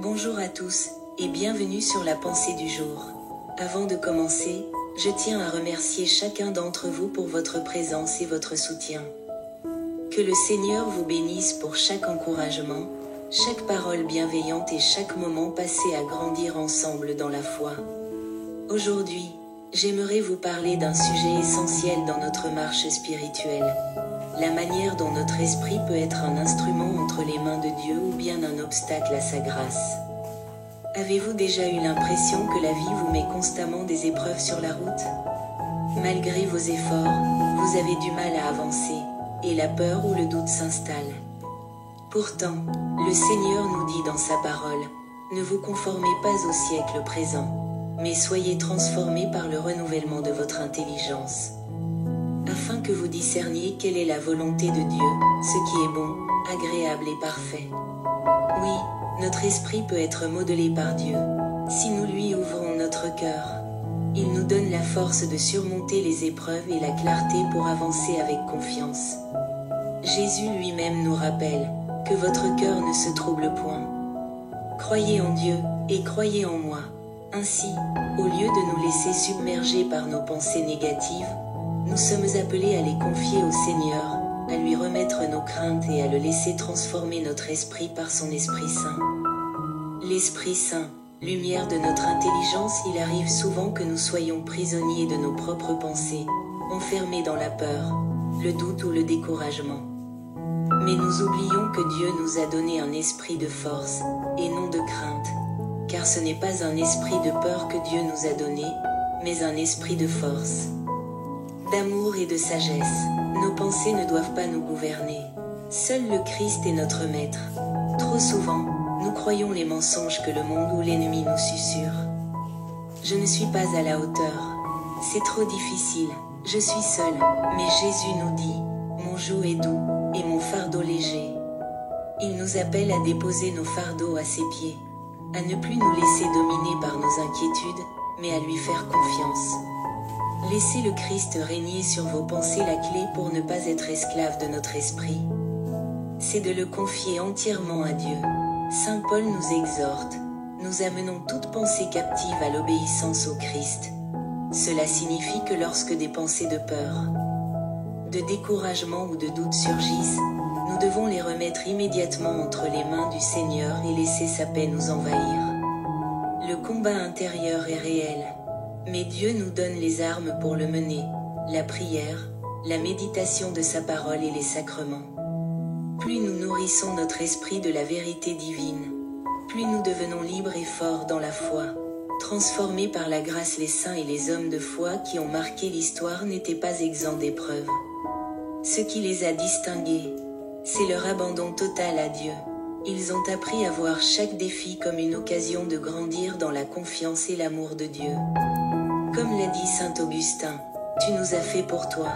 Bonjour à tous, et bienvenue sur la pensée du jour. Avant de commencer, je tiens à remercier chacun d'entre vous pour votre présence et votre soutien. Que le Seigneur vous bénisse pour chaque encouragement, chaque parole bienveillante et chaque moment passé à grandir ensemble dans la foi. Aujourd'hui, j'aimerais vous parler d'un sujet essentiel dans notre marche spirituelle. La manière dont notre esprit peut être un instrument entre les mains de Dieu ou bien un obstacle à sa grâce. Avez-vous déjà eu l'impression que la vie vous met constamment des épreuves sur la route? Malgré vos efforts, vous avez du mal à avancer, et la peur ou le doute s'installe. Pourtant, le Seigneur nous dit dans sa parole, « Ne vous conformez pas au siècle présent, mais soyez transformés par le renouvellement de votre intelligence. » Afin que vous discerniez quelle est la volonté de Dieu, ce qui est bon, agréable et parfait. Oui, notre esprit peut être modelé par Dieu, si nous lui ouvrons notre cœur. Il nous donne la force de surmonter les épreuves et la clarté pour avancer avec confiance. Jésus lui-même nous rappelle que votre cœur ne se trouble point. Croyez en Dieu, et croyez en moi. Ainsi, au lieu de nous laisser submerger par nos pensées négatives, nous sommes appelés à les confier au Seigneur, à lui remettre nos craintes et à le laisser transformer notre esprit par son Esprit Saint. L'Esprit Saint, lumière de notre intelligence, il arrive souvent que nous soyons prisonniers de nos propres pensées, enfermés dans la peur, le doute ou le découragement. Mais nous oublions que Dieu nous a donné un esprit de force, et non de crainte, car ce n'est pas un esprit de peur que Dieu nous a donné, mais un esprit de force, d'amour et de sagesse. Nos pensées ne doivent pas nous gouverner. Seul le Christ est notre maître. Trop souvent, nous croyons les mensonges que le monde ou l'ennemi nous susurre. Je ne suis pas à la hauteur. C'est trop difficile. Je suis seul. Mais Jésus nous dit, mon joug est doux, et mon fardeau léger. Il nous appelle à déposer nos fardeaux à ses pieds, à ne plus nous laisser dominer par nos inquiétudes, mais à lui faire confiance. Laissez le Christ régner sur vos pensées, la clé pour ne pas être esclave de notre esprit. C'est de le confier entièrement à Dieu. Saint Paul nous exhorte, nous amenons toute pensée captive à l'obéissance au Christ. Cela signifie que lorsque des pensées de peur, de découragement ou de doute surgissent, nous devons les remettre immédiatement entre les mains du Seigneur et laisser sa paix nous envahir. Le combat intérieur est réel, mais Dieu nous donne les armes pour le mener, la prière, la méditation de sa parole et les sacrements. Plus nous nourrissons notre esprit de la vérité divine, plus nous devenons libres et forts dans la foi. Transformés par la grâce, les saints et les hommes de foi qui ont marqué l'histoire n'étaient pas exempts d'épreuves. Ce qui les a distingués, c'est leur abandon total à Dieu. Ils ont appris à voir chaque défi comme une occasion de grandir dans la confiance et l'amour de Dieu. Comme l'a dit saint Augustin, « Tu nous as fait pour toi,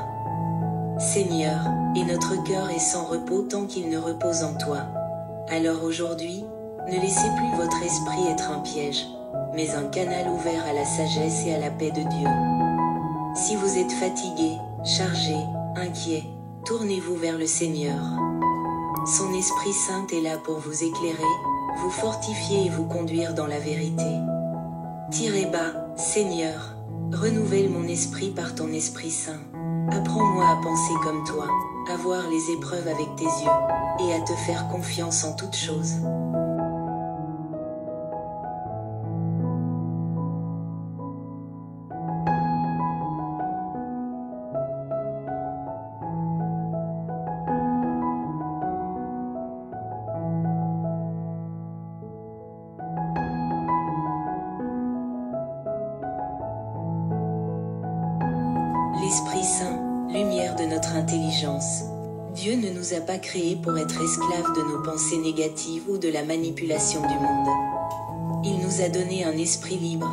Seigneur, et notre cœur est sans repos tant qu'il ne repose en toi. » Alors aujourd'hui, ne laissez plus votre esprit être un piège, mais un canal ouvert à la sagesse et à la paix de Dieu. Si vous êtes fatigué, chargé, inquiet, tournez-vous vers le Seigneur. Son Esprit Saint est là pour vous éclairer, vous fortifier et vous conduire dans la vérité. Tirez bas, Seigneur, renouvelle mon esprit par ton Esprit Saint. Apprends-moi à penser comme toi, à voir les épreuves avec tes yeux, et à te faire confiance en toutes choses. L'Esprit Saint, lumière de notre intelligence. Dieu ne nous a pas créés pour être esclaves de nos pensées négatives ou de la manipulation du monde. Il nous a donné un esprit libre,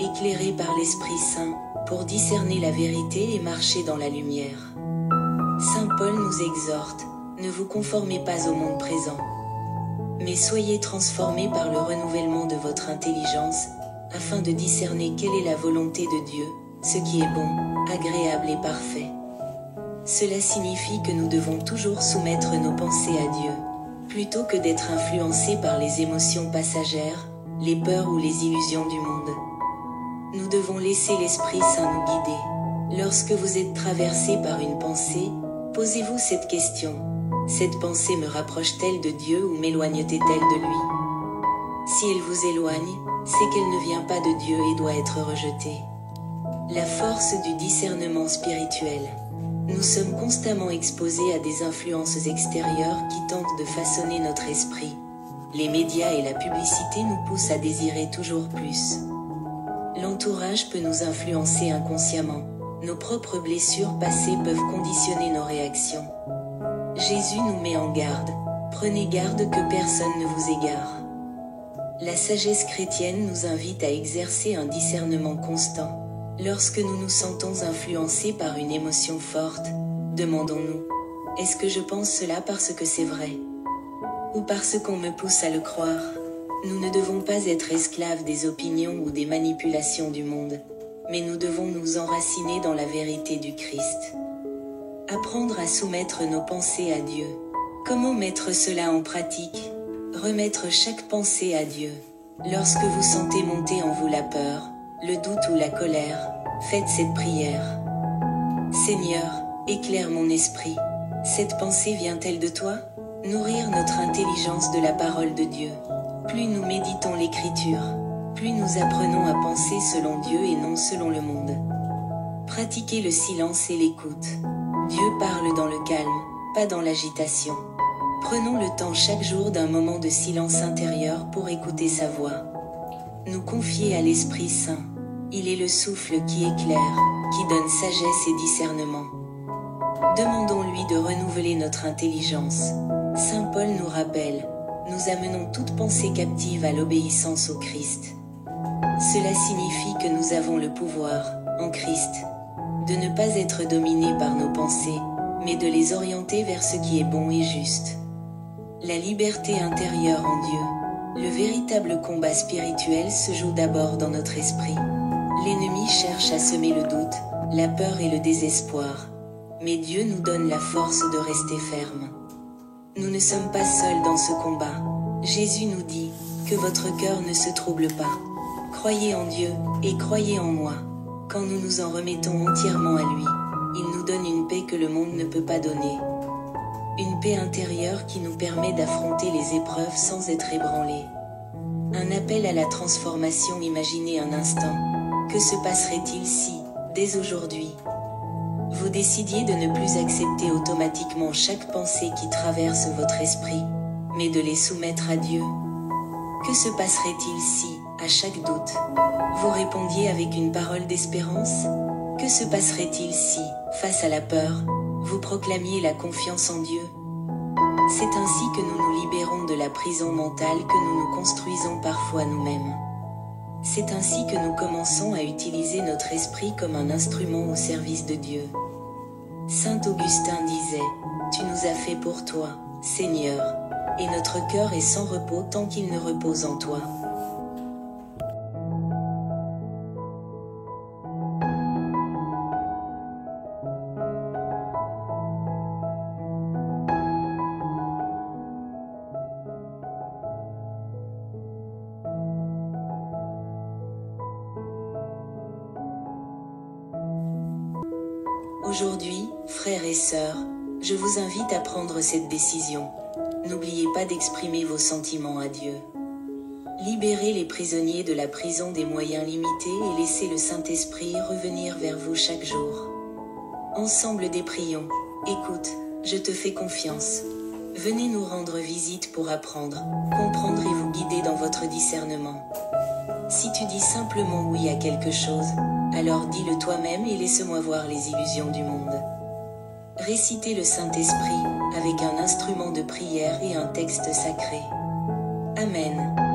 éclairé par l'Esprit Saint, pour discerner la vérité et marcher dans la lumière. Saint Paul nous exhorte, ne vous conformez pas au monde présent, mais soyez transformés par le renouvellement de votre intelligence, afin de discerner quelle est la volonté de Dieu, ce qui est bon, agréable et parfait. Cela signifie que nous devons toujours soumettre nos pensées à Dieu, plutôt que d'être influencés par les émotions passagères, les peurs ou les illusions du monde. Nous devons laisser l'Esprit Saint nous guider. Lorsque vous êtes traversé par une pensée, posez-vous cette question. Cette pensée me rapproche-t-elle de Dieu ou m'éloigne-t-elle de lui? Si elle vous éloigne, c'est qu'elle ne vient pas de Dieu et doit être rejetée. La force du discernement spirituel. Nous sommes constamment exposés à des influences extérieures qui tentent de façonner notre esprit. Les médias et la publicité nous poussent à désirer toujours plus. L'entourage peut nous influencer inconsciemment. Nos propres blessures passées peuvent conditionner nos réactions. Jésus nous met en garde. Prenez garde que personne ne vous égare. La sagesse chrétienne nous invite à exercer un discernement constant. Lorsque nous nous sentons influencés par une émotion forte, demandons-nous, est-ce que je pense cela parce que c'est vrai? Ou parce qu'on me pousse à le croire? Nous ne devons pas être esclaves des opinions ou des manipulations du monde, mais nous devons nous enraciner dans la vérité du Christ. Apprendre à soumettre nos pensées à Dieu. Comment mettre cela en pratique? Remettre chaque pensée à Dieu. Lorsque vous sentez monter en vous la peur, le doute ou la colère, faites cette prière. Seigneur, éclaire mon esprit. Cette pensée vient-elle de toi? Nourrir notre intelligence de la parole de Dieu. Plus nous méditons l'Écriture, plus nous apprenons à penser selon Dieu et non selon le monde. Pratiquez le silence et l'écoute. Dieu parle dans le calme, pas dans l'agitation. Prenons le temps chaque jour d'un moment de silence intérieur pour écouter sa voix. Nous confier à l'Esprit Saint. Il est le souffle qui éclaire, qui donne sagesse et discernement. Demandons-lui de renouveler notre intelligence. Saint Paul nous rappelle, nous amenons toute pensée captive à l'obéissance au Christ. Cela signifie que nous avons le pouvoir, en Christ, de ne pas être dominés par nos pensées, mais de les orienter vers ce qui est bon et juste. La liberté intérieure en Dieu. Le véritable combat spirituel se joue d'abord dans notre esprit. L'ennemi cherche à semer le doute, la peur et le désespoir. Mais Dieu nous donne la force de rester fermes. Nous ne sommes pas seuls dans ce combat. Jésus nous dit, que votre cœur ne se trouble pas. Croyez en Dieu, et croyez en moi. Quand nous nous en remettons entièrement à lui, il nous donne une paix que le monde ne peut pas donner. Une paix intérieure qui nous permet d'affronter les épreuves sans être ébranlés. Un appel à la transformation. Imaginez un instant. Que se passerait-il si, dès aujourd'hui, vous décidiez de ne plus accepter automatiquement chaque pensée qui traverse votre esprit, mais de les soumettre à Dieu? Que se passerait-il si, à chaque doute, vous répondiez avec une parole d'espérance? Que se passerait-il si, face à la peur, vous proclamiez la confiance en Dieu? C'est ainsi que nous nous libérons de la prison mentale que nous nous construisons parfois nous-mêmes. C'est ainsi que nous commençons à utiliser notre esprit comme un instrument au service de Dieu. Saint Augustin disait, « Tu nous as fait pour toi, Seigneur, et notre cœur est sans repos tant qu'il ne repose en toi. » Aujourd'hui, frères et sœurs, je vous invite à prendre cette décision. N'oubliez pas d'exprimer vos sentiments à Dieu. Libérez les prisonniers de la prison des moyens limités et laissez le Saint-Esprit revenir vers vous chaque jour. Ensemble déprions. Écoute, je te fais confiance. Venez nous rendre visite pour apprendre, comprendre et vous guider dans votre discernement. Si tu dis simplement oui à quelque chose, alors dis-le toi-même et laisse-moi voir les illusions du monde. Récitez le Saint-Esprit avec un instrument de prière et un texte sacré. Amen.